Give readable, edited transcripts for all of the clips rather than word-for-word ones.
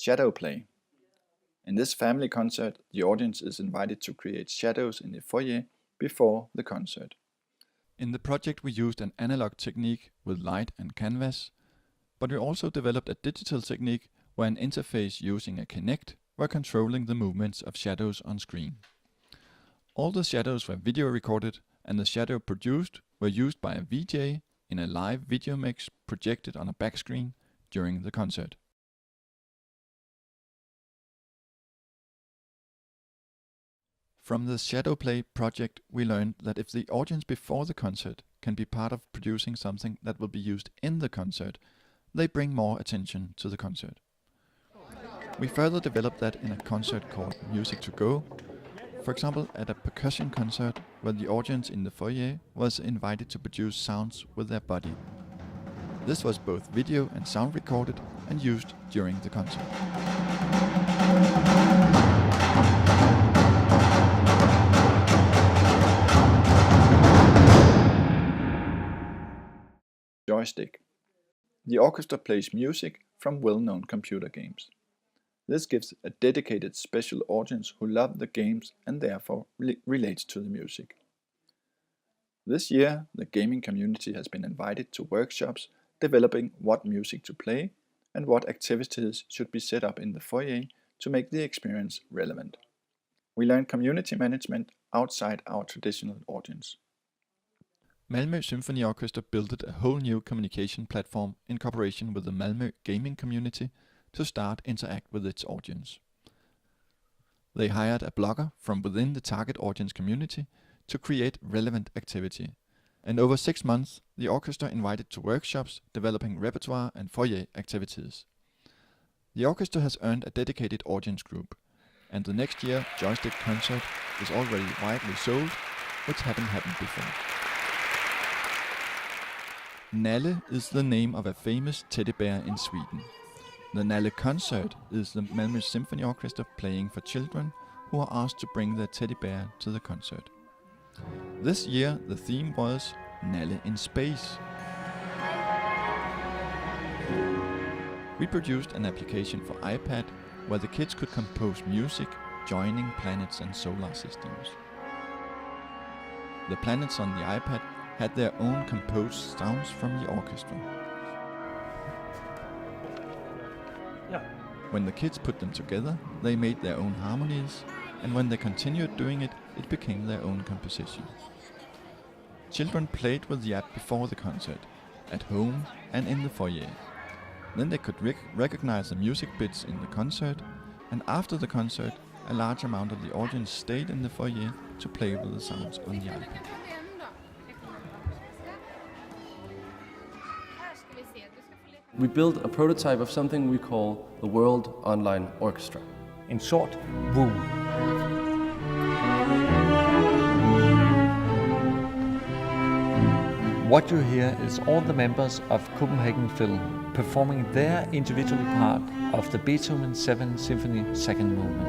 Shadow play. In this family concert, the audience is invited to create shadows in the foyer before the concert. In the project we used an analog technique with light and canvas, but we also developed a digital technique where an interface using a Kinect were controlling the movements of shadows on screen. All the shadows were video recorded, and the shadow produced were used by a VJ in a live video mix projected on a backscreen during the concert. From the Shadow Play project, we learned that if the audience before the concert can be part of producing something that will be used in the concert, they bring more attention to the concert. We further developed that in a concert called Music to Go, for example at a percussion concert where the audience in the foyer was invited to produce sounds with their body. This was both video and sound recorded and used during the concert. Joystick. The orchestra plays music from well-known computer games. This gives a dedicated special audience who love the games and therefore relates to the music. This year, the gaming community has been invited to workshops developing what music to play and what activities should be set up in the foyer to make the experience relevant. We learn community management outside our traditional audience. Malmö Symphony Orchestra built a whole new communication platform in cooperation with the Malmö gaming community to start interact with its audience. They hired a blogger from within the target audience community to create relevant activity, and over 6 months the orchestra invited to workshops developing repertoire and foyer activities. The orchestra has earned a dedicated audience group, and the next year Joystick concert is already widely sold, which hadn't happened before. Nalle is the name of a famous teddy bear in Sweden. The Nalle concert is the Malmö Symphony Orchestra playing for children who are asked to bring their teddy bear to the concert. This year the theme was Nalle in Space. We produced an application for iPad where the kids could compose music joining planets and solar systems. The planets on the iPad had their own composed sounds from the orchestra. When the kids put them together, they made their own harmonies, and when they continued doing it, it became their own composition. Children played with the app before the concert, at home and in the foyer. Then they could recognize the music bits in the concert, and after the concert, a large amount of the audience stayed in the foyer to play with the sounds on the iPad. We built a prototype of something we call the World Online Orchestra. In short, WOO. What you hear is all the members of Copenhagen Phil performing their individual part of the Beethoven 7th Symphony second movement.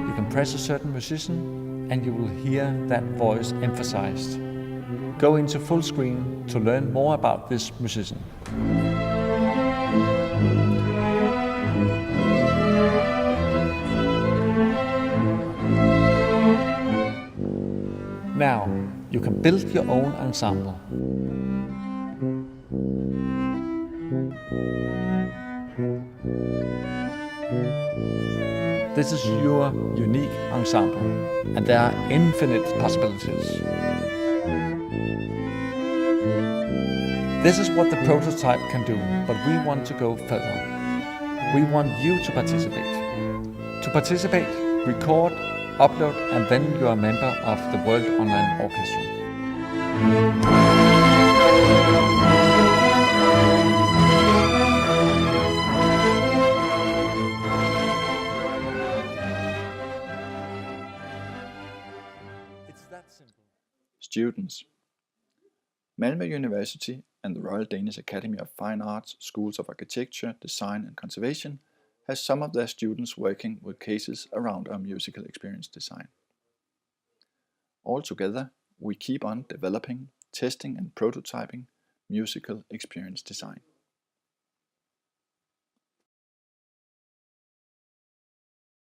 You can press a certain musician and you will hear that voice emphasized. Go into full screen to learn more about this musician. Now, you can build your own ensemble. This is your unique ensemble, and there are infinite possibilities. This is what the prototype can do, but we want to go further. We want you to participate. To participate, record, upload, and then you are a member of the World Online Orchestra. It's that simple. Students. Malmö University and the Royal Danish Academy of Fine Arts Schools of Architecture, Design and Conservation has some of their students working with cases around our musical experience design. Altogether, we keep on developing, testing and prototyping musical experience design.